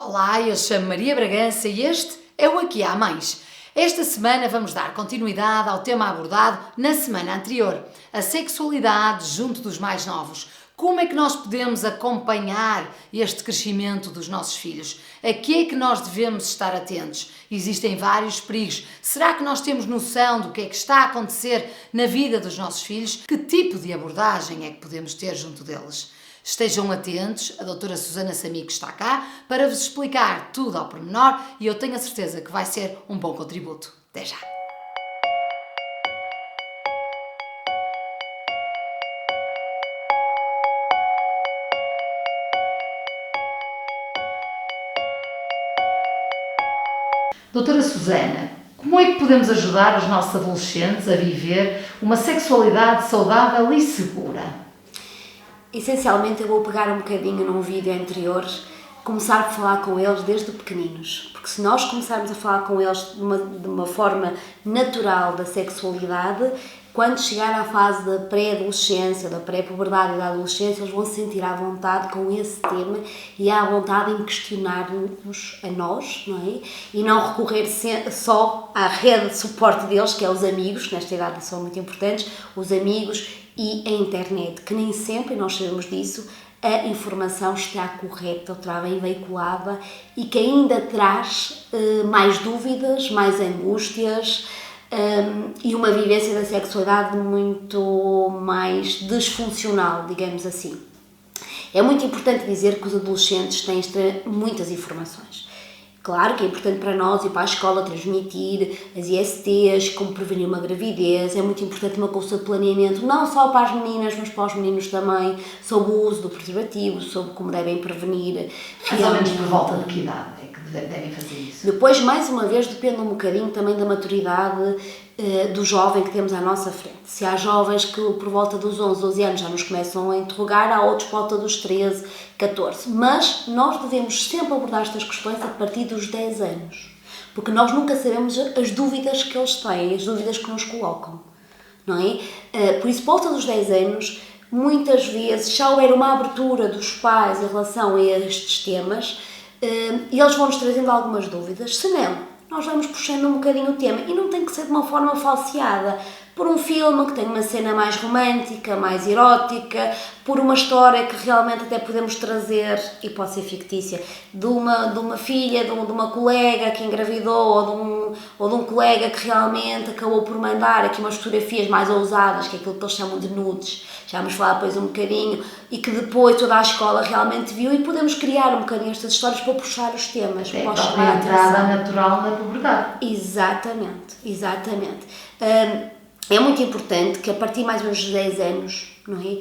Olá, eu chamo Maria Bragança e este é o Aqui Há Mais. Esta semana vamos dar continuidade ao tema abordado na semana anterior, a sexualidade junto dos mais novos. Como é que nós podemos acompanhar este crescimento dos nossos filhos? A que é que nós devemos estar atentos? Existem vários perigos. Será que nós temos noção do que é que está a acontecer na vida dos nossos filhos? Que tipo de abordagem é que podemos ter junto deles? Estejam atentos, a doutora Susana Samico está cá para vos explicar tudo ao pormenor e eu tenho a certeza que vai ser um bom contributo. Até já! Doutora Susana, como é que podemos ajudar os nossos adolescentes a viver uma sexualidade saudável e segura? Essencialmente eu vou pegar um bocadinho num vídeo anterior, começar a falar com eles desde pequeninos, porque se nós começarmos a falar com eles de uma forma natural da sexualidade, quando chegar à fase da pré-adolescência, da pré-puberdade e da adolescência, eles vão se sentir à vontade com esse tema e à vontade em questionar-nos a nós, não é? E não recorrer só à rede de suporte deles, que é os amigos, nesta idade são muito importantes, os amigos e a internet, que nem sempre, nós sabemos disso, a informação está correta ou está bem veiculada e que ainda traz mais dúvidas, mais angústias e uma vivência da sexualidade muito mais disfuncional, digamos assim. É muito importante dizer que os adolescentes têm muitas informações. Claro que é importante para nós ir para a escola transmitir as ISTs, como prevenir uma gravidez, é muito importante uma consulta de planeamento, não só para as meninas, mas para os meninos também, sobre o uso do preservativo, sobre como devem prevenir. Mais ou menos por volta de que idade é que devem fazer isso? Depois, mais uma vez, depende um bocadinho também da maturidade do jovem que temos à nossa frente. Se há jovens que por volta dos 11, 12 anos já nos começam a interrogar, há outros por volta dos 13, 14. Mas nós devemos sempre abordar estas questões a partir dos 10 anos, porque nós nunca sabemos as dúvidas que eles têm, as dúvidas que nos colocam, não é? Por isso, por volta dos 10 anos, muitas vezes já houver uma abertura dos pais em relação a estes temas, e eles vão-nos trazendo algumas dúvidas. Se não, nós vamos puxando um bocadinho o tema e não tem que ser de uma forma falseada, por um filme que tem uma cena mais romântica, mais erótica, por uma história que realmente até podemos trazer, e pode ser fictícia, de uma filha, de uma colega que engravidou, ou de um colega que realmente acabou por mandar aqui umas fotografias mais ousadas, que é aquilo que eles chamam de nudes, já vamos falar depois um bocadinho, e que depois toda a escola realmente viu, e podemos criar um bocadinho estas histórias para puxar os temas. É a entrada natural na puberdade. Exatamente, exatamente. É muito importante que a partir mais ou menos dos 10 anos, não é?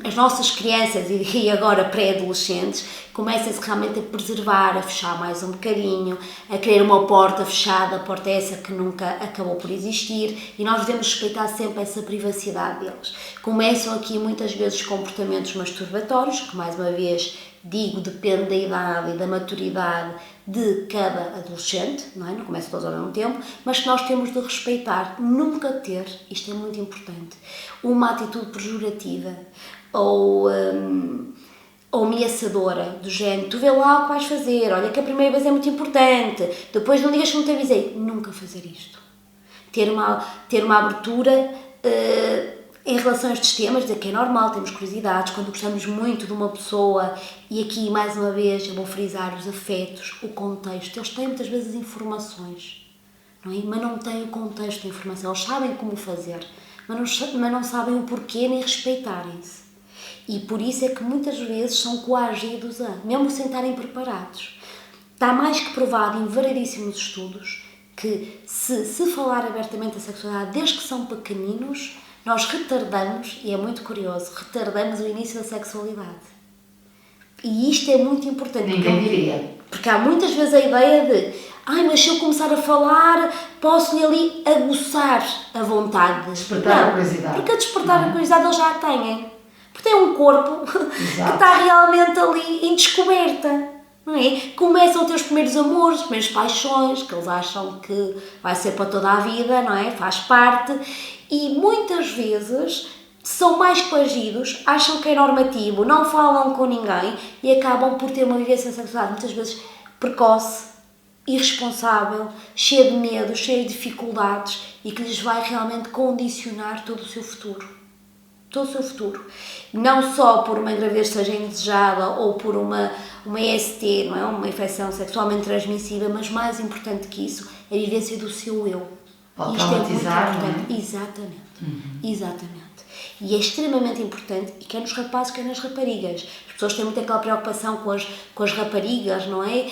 As nossas crianças e agora pré-adolescentes comecem-se realmente a preservar, a fechar mais um bocadinho, a querer uma porta fechada, a porta essa que nunca acabou por existir, e nós devemos respeitar sempre essa privacidade deles. Começam aqui muitas vezes comportamentos masturbatórios, que mais uma vez digo, depende da idade e da maturidade de cada adolescente, não é? Não começa todos ao mesmo tempo, mas que nós temos de respeitar, nunca ter, isto é muito importante, uma atitude pejorativa ou ameaçadora, do género, tu vê lá o que vais fazer, olha que a primeira vez é muito importante, depois não digas que não te avisei, nunca fazer isto. Ter uma abertura em relação a estes temas, dizer que é normal, temos curiosidades, quando gostamos muito de uma pessoa, e aqui mais uma vez eu vou frisar os afetos, o contexto, eles têm muitas vezes informações, não é? Mas não têm o contexto da informação, eles sabem como fazer, mas não sabem o porquê nem respeitarem-se. E por isso é que muitas vezes são coagidos mesmo sem estarem preparados. Está mais que provado em variedíssimos estudos que se falar abertamente da sexualidade desde que são pequeninos, nós retardamos, e é muito curioso, retardamos o início da sexualidade. E isto é muito importante. Ninguém diria. Porque há muitas vezes a ideia de mas se eu começar a falar, posso-lhe ali aguçar a vontade. Despertar a curiosidade. Porque a despertar a curiosidade eles já têm. Porque tem um corpo que está realmente ali em descoberta. Não é? Começam a ter os primeiros amores, as primeiras paixões, que eles acham que vai ser para toda a vida, não é? Faz parte. E muitas vezes são mais coagidos, acham que é normativo, não falam com ninguém e acabam por ter uma vivência sexual muitas vezes precoce, irresponsável, cheia de medo, cheia de dificuldades e que lhes vai realmente condicionar todo o seu futuro. Todo o seu futuro. Não só por uma gravidez que seja indesejada ou por uma IST, não é? Uma infecção sexualmente transmissível, mas mais importante que isso, a vivência do seu eu. Pode isto é muito traumatizar, importante. não é? Exatamente. Exatamente. E é extremamente importante, e quer nos rapazes, quer nas raparigas. As pessoas têm muito aquela preocupação com as raparigas, não é?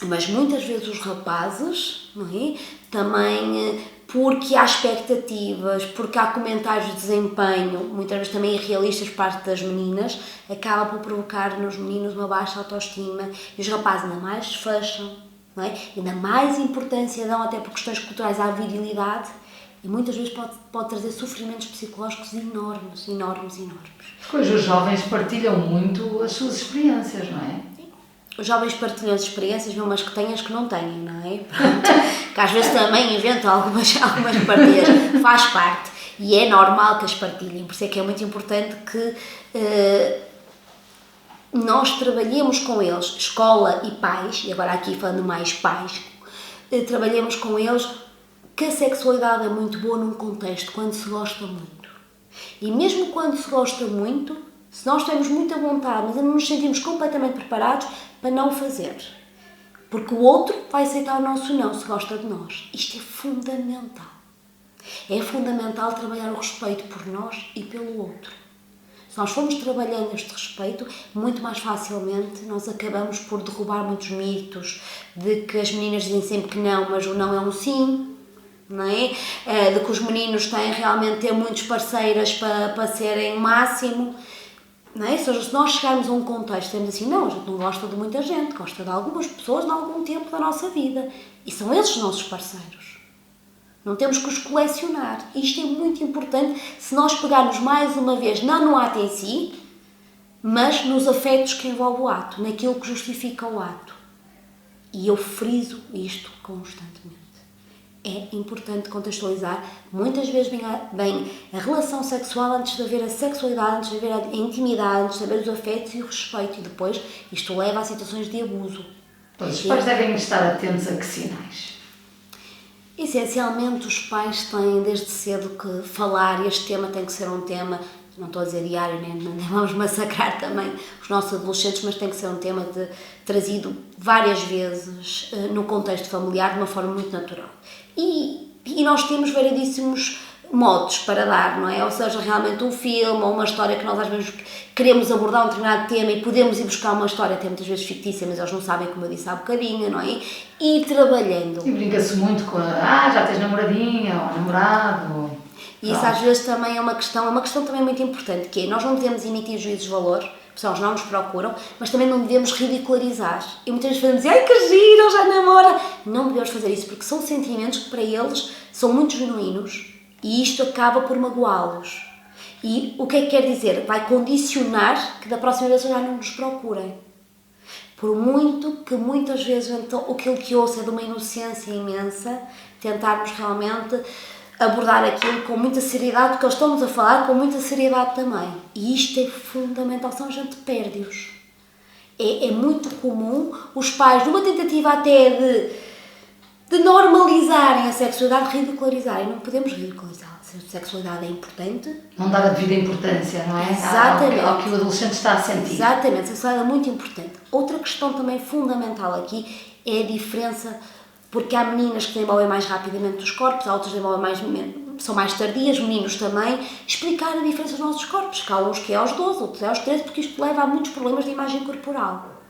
Mas muitas vezes os rapazes, não é? Também porque há expectativas, porque há comentários de desempenho, muitas vezes também irrealistas por parte das meninas, acaba por provocar nos meninos uma baixa autoestima e os rapazes ainda mais se fecham, não é? Ainda mais importância dão até por questões culturais à virilidade e muitas vezes pode trazer sofrimentos psicológicos enormes. Hoje os jovens partilham muito as suas experiências, não é? Os jovens partilham as experiências, umas que têm, as que não têm, não é? Pronto. Que às vezes também inventam algumas partilhas, faz parte. E é normal que as partilhem, por isso é que é muito importante que nós trabalhemos com eles, escola e pais, e agora aqui falando mais pais, trabalhemos com eles que a sexualidade é muito boa num contexto, quando se gosta muito. E mesmo quando se gosta muito, se nós temos muita vontade, mas não nos sentimos completamente preparados para não fazer. Porque o outro vai aceitar o nosso não, se gosta de nós. Isto é fundamental. É fundamental trabalhar o respeito por nós e pelo outro. Se nós formos trabalhando este respeito, muito mais facilmente nós acabamos por derrubar muitos mitos de que as meninas dizem sempre que não, mas o não é um sim, não é? De que os meninos têm realmente ter muitos parceiras para serem o máximo. Não é? Ou seja, se nós chegarmos a um contexto temos assim, não, a gente não gosta de muita gente, gosta de algumas pessoas de algum tempo da nossa vida. E são esses os nossos parceiros. Não temos que os colecionar. E isto é muito importante se nós pegarmos mais uma vez, não no ato em si, mas nos afetos que envolve o ato, naquilo que justifica o ato. E eu friso isto constantemente. É importante contextualizar. Muitas vezes vem a relação sexual antes de haver a sexualidade, antes de haver a intimidade, antes de haver os afetos e o respeito. E depois isto leva a situações de abuso. Os pais devem estar atentos a que sinais? Essencialmente os pais têm desde cedo que falar, e este tema tem que ser um tema, não estou a dizer diário, nem vamos massacrar também os nossos adolescentes, mas tem que ser um tema trazido várias vezes no contexto familiar de uma forma muito natural. E nós temos variedíssimos modos para dar, não é? Ou seja, realmente um filme ou uma história que nós às vezes queremos abordar um determinado tema e podemos ir buscar uma história até muitas vezes fictícia, mas eles não sabem, como eu disse há bocadinho, não é? E ir trabalhando. E brinca-se muito com já tens namoradinha ou namorado. E isso às vezes também é uma questão também muito importante, que é, nós não devemos emitir juízos de valor, pessoas não nos procuram, mas também não devemos ridicularizar. E muitas vezes fazemos ai que giro, ele já namora. Não devemos fazer isso, porque são sentimentos que para eles são muito genuínos e isto acaba por magoá-los. E o que é que quer dizer? Vai condicionar que da próxima vez já não nos procurem. Por muito que muitas vezes então, aquilo que ouço é de uma inocência imensa, tentarmos realmente abordar aquilo com muita seriedade, porque eles estão-nos a falar com muita seriedade também. E isto é fundamental, senão a gente perde-os. É muito comum os pais, numa tentativa até de normalizarem a sexualidade, ridicularizarem. Não podemos ridicularizá-la. A sexualidade é importante. Não dar a devida importância, não é? Exatamente. Ao que o adolescente está a sentir. Exatamente, a sexualidade é muito importante. Outra questão também fundamental aqui é a diferença, porque há meninas que desenvolvem mais rapidamente os corpos, há outras que são mais tardias, meninos também, explicar a diferença dos nossos corpos, que há uns que é aos 12, outros é aos 13, porque isto leva a muitos problemas de imagem corporal.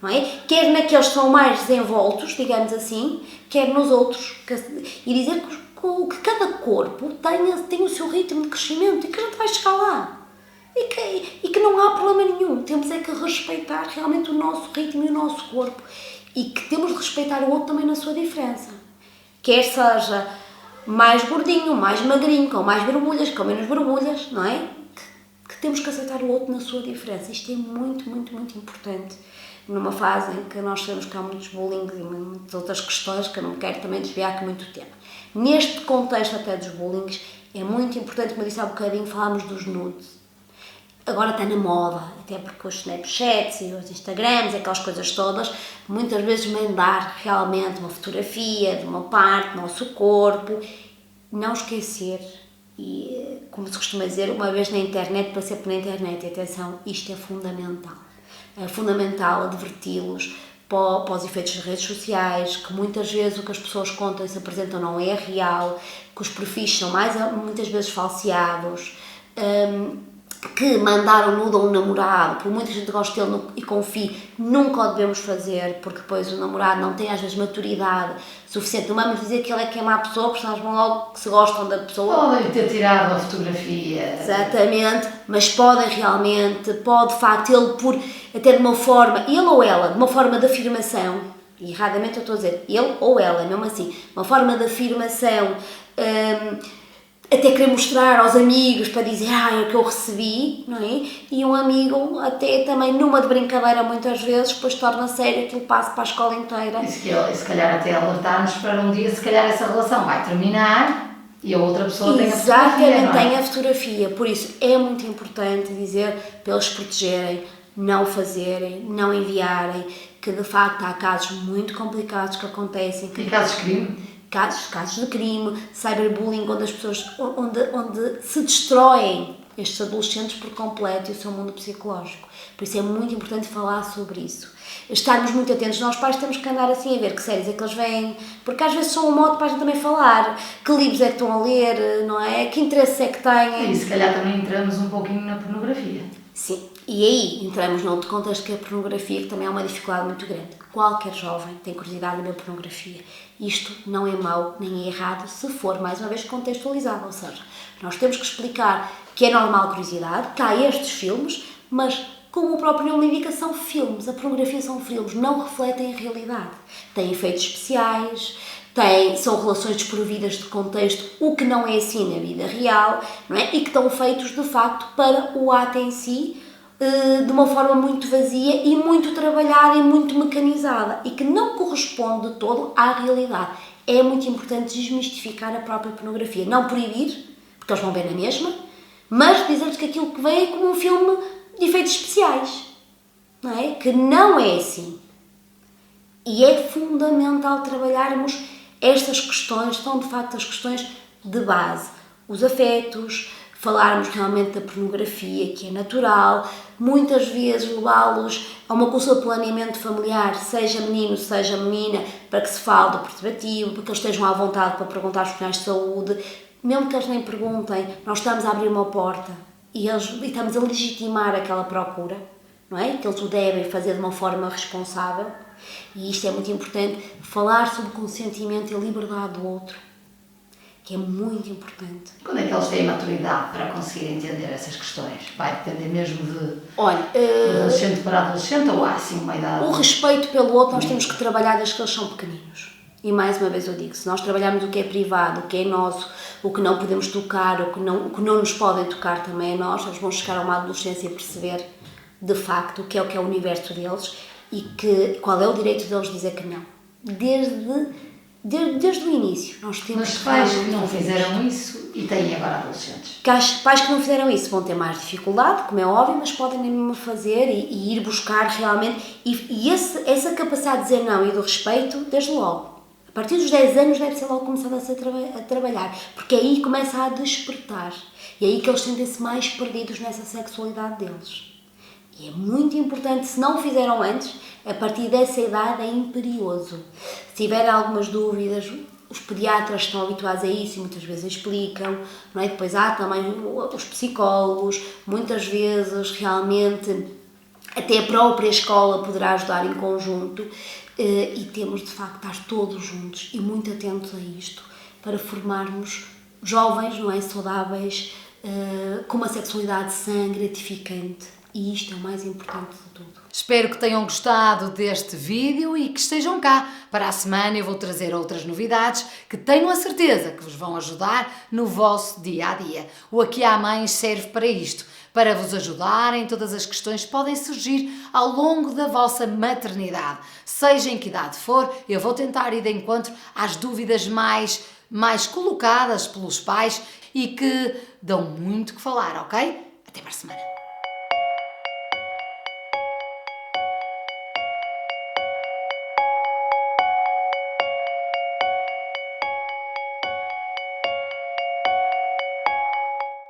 Não é? Quer naqueles que são mais desenvoltos, digamos assim, quer nos outros. E dizer que cada corpo tem o seu ritmo de crescimento e que a gente vai chegar lá. E que não há problema nenhum. Temos é que respeitar realmente o nosso ritmo e o nosso corpo. E que temos de respeitar o outro também na sua diferença. Quer seja mais gordinho, mais magrinho, com mais borbulhas, com menos borbulhas, não é? Que temos que aceitar o outro na sua diferença. Isto é muito, muito, muito importante. Numa fase em que nós sabemos que há muitos bullying e muitas outras questões que eu não quero também desviar aqui muito tempo. Neste contexto até dos bullying, É muito importante, como eu disse há bocadinho, falarmos dos nudes. Agora está na moda, até porque os Snapchats e os Instagrams, aquelas coisas todas, muitas vezes mandar realmente uma fotografia de uma parte do nosso corpo, não esquecer, e como se costuma dizer, uma vez na internet para sempre na internet, e atenção, isto é fundamental. É fundamental adverti-los para os efeitos das redes sociais, que muitas vezes o que as pessoas contam e se apresentam não é real, que os perfis são muitas vezes falseados, que mandar um nude a um namorado, por muita gente gosta dele e confie, nunca o devemos fazer, porque depois o namorado não tem às vezes maturidade suficiente. Não vamos dizer que ele é que é má pessoa, porque eles vão logo que se gostam da pessoa. Podem ter tirado a fotografia. Exatamente, mas pode de facto, ele até de uma forma, ele ou ela, de uma forma de afirmação, e erradamente eu estou a dizer, ele ou ela, mesmo assim, uma forma de afirmação, até querer mostrar aos amigos para dizer, é o que eu recebi, não é? E um amigo, até também numa de brincadeira muitas vezes, depois torna sério, aquilo passa para a escola inteira. E se calhar até alertar-nos para um dia, se calhar essa relação vai terminar e a outra pessoa tem a fotografia. Exatamente, tem a fotografia. Por isso é muito importante dizer para eles protegerem, não fazerem, não enviarem, que de facto há casos muito complicados que acontecem. E casos de crime? Casos de crime, cyberbullying, onde as pessoas, onde se destroem estes adolescentes por completo e o seu mundo psicológico. Por isso é muito importante falar sobre isso. Estarmos muito atentos, nós pais temos que andar assim a ver que séries é que eles veem, porque às vezes são um modo para a gente também falar, que livros é que estão a ler, não é? Que interesse é que têm. E se calhar também entramos um pouquinho na pornografia. Sim, e aí entramos noutro contexto que é a pornografia, que também é uma dificuldade muito grande. Qualquer jovem tem curiosidade em ver pornografia. Isto não é mau nem é errado se for, mais uma vez, contextualizado. Ou seja, nós temos que explicar que é normal a curiosidade, que há estes filmes, mas como o próprio nome indica, são filmes. A pornografia são filmes, não refletem a realidade. Têm efeitos especiais, são relações desprovidas de contexto, o que não é assim na vida real, não é? E que estão feitos, de facto, para o ato em si, de uma forma muito vazia e muito trabalhada e muito mecanizada e que não corresponde de todo à realidade. É muito importante desmistificar a própria pornografia. Não proibir, porque eles vão ver na mesma, mas dizer-lhes que aquilo que vem é como um filme de efeitos especiais, não é? Que não é assim. E é fundamental trabalharmos estas questões, são de facto as questões de base. Os afetos, falarmos realmente da pornografia, que é natural, muitas vezes levá-los a uma consulta de planeamento familiar, seja menino, seja menina, para que se fale do preservativo, para que eles estejam à vontade para perguntar aos profissionais de saúde, mesmo que eles nem perguntem, nós estamos a abrir uma porta e estamos a legitimar aquela procura, não é? Que eles o devem fazer de uma forma responsável, e isto é muito importante, falar sobre o consentimento e a liberdade do outro, que é muito importante. Quando é que eles têm maturidade para conseguir entender essas questões? Vai depender mesmo de adolescente para adolescente ou há assim uma idade? O respeito pelo outro nós temos que trabalhar desde que eles são pequeninos. E mais uma vez eu digo, se nós trabalharmos o que é privado, o que é nosso, o que não podemos tocar, o que não nos podem tocar também a nós, eles vão chegar a uma adolescência e perceber de facto o que é o universo deles e qual é o direito deles dizer que não. Desde o início, nós temos. Mas pais que não fizeram isso e têm agora adolescentes? Pais que não fizeram isso vão ter mais dificuldade, como é óbvio, mas podem mesmo fazer e ir buscar realmente. E essa capacidade de dizer não e do respeito, desde logo. A partir dos 10 anos deve ser logo começado a trabalhar, porque aí começa a despertar. E é aí que eles sentem-se mais perdidos nessa sexualidade deles. E é muito importante, se não o fizeram antes, a partir dessa idade é imperioso. Se tiverem algumas dúvidas, os pediatras estão habituados a isso e muitas vezes explicam, não é? Depois há também os psicólogos, muitas vezes realmente até a própria escola poderá ajudar em conjunto e temos de facto de estar todos juntos e muito atentos a isto para formarmos jovens, não é? Saudáveis, com uma sexualidade sã, gratificante. E isto é o mais importante de tudo. Espero que tenham gostado deste vídeo e que estejam cá. Para a semana eu vou trazer outras novidades que tenho a certeza que vos vão ajudar no vosso dia-a-dia. O Aqui Há Mães serve para isto, para vos ajudar em todas as questões que podem surgir ao longo da vossa maternidade. Seja em que idade for, eu vou tentar ir de encontro às dúvidas mais mais colocadas pelos pais e que dão muito que falar, ok? Até para a semana.